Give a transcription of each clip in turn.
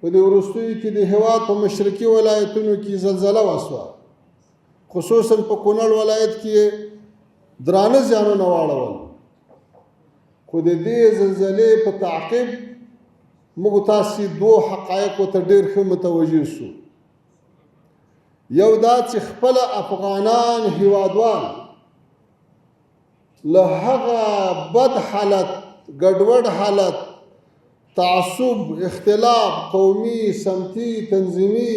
په دې وروستیو کې د هېواد په مشرقي ولایتونو کې زلزله وسوه، خصوصا په کونړ ولایت کې درانه زیانونه واړول. خو د دې زلزلې په تعقیب موږ تاسې دوه حقایقو ته ډېر ښه متوجه شو. یو دا چې خپله افغانان هیوادوال له هغه بد حالت، ګډوډ حالت، تعصب، اختلاف، قومي، سمتي، تنظیمي،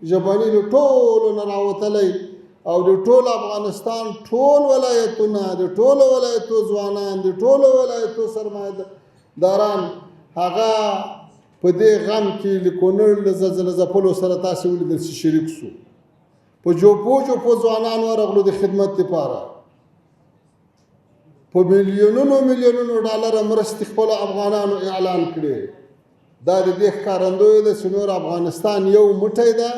ژبني له ټولو نه راوتلی او د ټول افغانستان ټول ولایتونه، د ټولو ولایتو ځوانان، د ټولو ولایتو سرمایه‌داران هغه په دې غم کې له کونړ له زلزله ځپلو سره تاسې ولیدل چې شریک شو. په جوپو ځوانان ورغلو د خدمت لپاره. په میلیونونو ډالره مرستې خپلو افغانانو اعلان کړې. دا د دې ښکارندوی ده چې نور افغانستان یو موټی ده،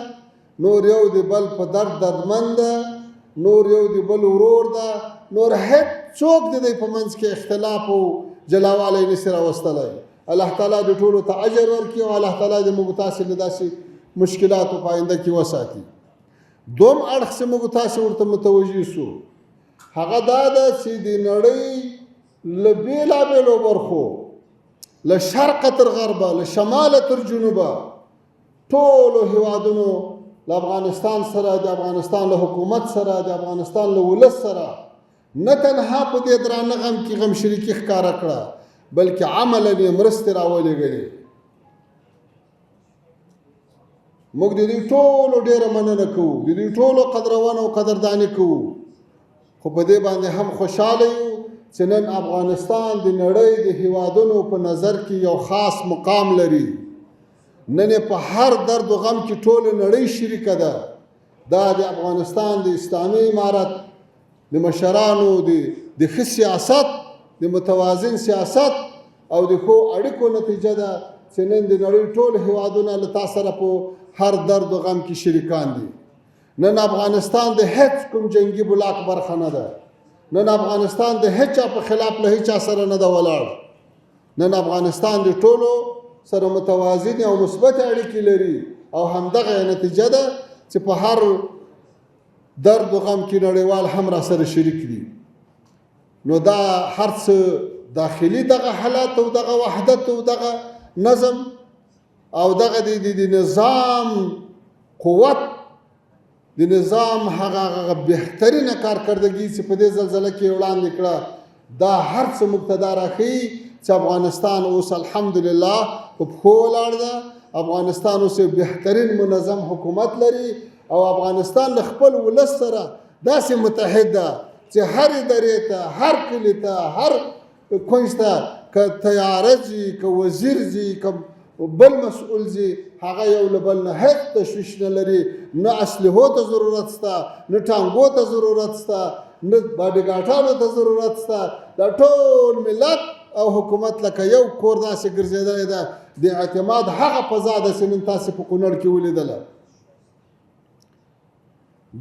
نور یو د بل په درد دردمند ده، نور یو د بل ورور ده، نور هیڅ څوک د دوی په منځ کې اختلاف او جلاوالی نشي راوستلی. الله تعالی د ټولو ته اجر ورکړي او الله تعالی د موږ تاسې له داسې مشکلاتو په آینده کې وساتي. دوم اړخ چې موږ تاسې ورته متوجه شو هغه دا ده چې د نړۍ له بېلابېلو برخو، له شرقه تر غربه، له شماله تر جنوبه، ټولو هیوادونو له افغانستان سره، د افغانستان له حکومت سره، د افغانستان له ولس سره نه تنها په دې درانه غم کې غم شریکي ښکاره کړه، بلکې عملاً یې مرستې راولېږلې. موږ د دې ټولو ډېره مننه کوو، د دې ټولو قدرونه او قدرداني کوو. خو په دې باندې هم خوشحاله یو چې نن افغانستان د نړۍ د هیوادونو په نظر کې یو خاص مقام لري. نن په هر درد و غم کې ټوله نړۍ شریکه ده. دا د افغانستان د اسلامي امارت د مشرانو د ښه سیاست، د متوازن سیاست او د ښو اړیکو نتیجه ده چې نن د نړۍ ټول هیوادونه له تا سره په هر درد و غم کې شریکان دي. نن افغانستان د هیڅ کوم جنگي بلاک برخه نه ده. نن افغانستان د هیچا په خلاف له هیچا سره نه ده ولاړ. نن افغانستان د ټولو سره متوازن او مثبت اړیکې لري او همدغه نتیجه ده چې په هر درد و غم کې نړیوال هم را سره شریک دي. نو دا هر څه داخلي دغه حالات او دغه وحدت او دغه نظم او دغه د نظام قوت، د نظام هغه بهترینه کارکردګي چې په دې زلزله کې وړاندې کړه، دا هر څه مقتدا راښیي چې افغانستان اوس الحمدلله په پښو ولاړ ده. افغانستان اوس یو بهترین منظم حکومت لري او افغانستان له خپل ولس سره داسې متحد ده چې هر ادارې ته، هر کلي ته، هر کونج ته که طیاره ځي، که وزیر ځي، که بل مسؤل ځي، هغه یو له بل نه هیڅ تشویش نه لري. نه اسلحو ته ضرورت شته، نه ټانګو ته ضرورت شته، نه باډیګاټانو ته ضرورت شته. دا ټول ملت او حکومت لکه یو کور داسې ګرځېدلی ده. د اعتماد هغه فضا ده چې نن تاسې په کونړ کې ولیدله.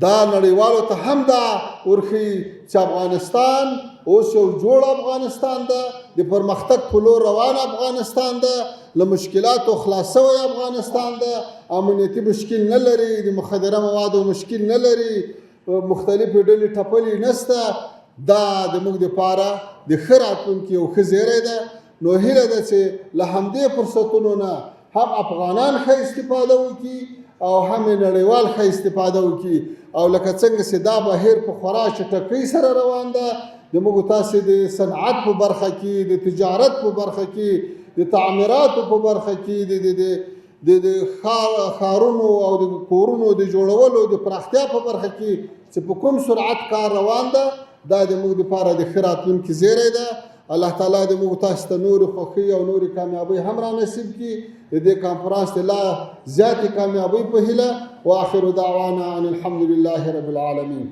دا نړیوالو ته هم دا ورښیي چې افغانستان اوس یو جوړ افغانستان ده، د پرمختګ په لور روان افغانستان ده، له مشکلاتو خلاص شوی افغانستان ده، امنیتي مشکل نه لري، د مخدره موادو مشکل نه لري، مختلفې ډلې ټپلې نشته. دا د موږ دپاره د ښه راتلونکي یو ښه زیری ده. نو هیله ده چې له همدې فرصتونو نه هم افغانان ښه استفاده وکړي او هم نړیوال ښه استفاده وکړي. او لکه څنګه چې دا بهیر په خورا چټکۍ سره روان ده، د موږ تاسې د صنعت په برخه کې، د تجارت په برخه کې، د تعمیراتو په برخه کې، د ښارونو او د کورونو د جوړولو د پراختیا په برخه کې چې په کوم سرعت کار روان ده، دا د موږ لپاره د ښه راتلونکي زیری ده. الله تعالی د موږ تاسو ته نورې خوښۍ او نورې کامیابۍ هم را نصیب کړي. د دې کانفرانس د لا زیاتې کامیابۍ په هیله. واخر دعوانا ان الحمد لله رب العالمین.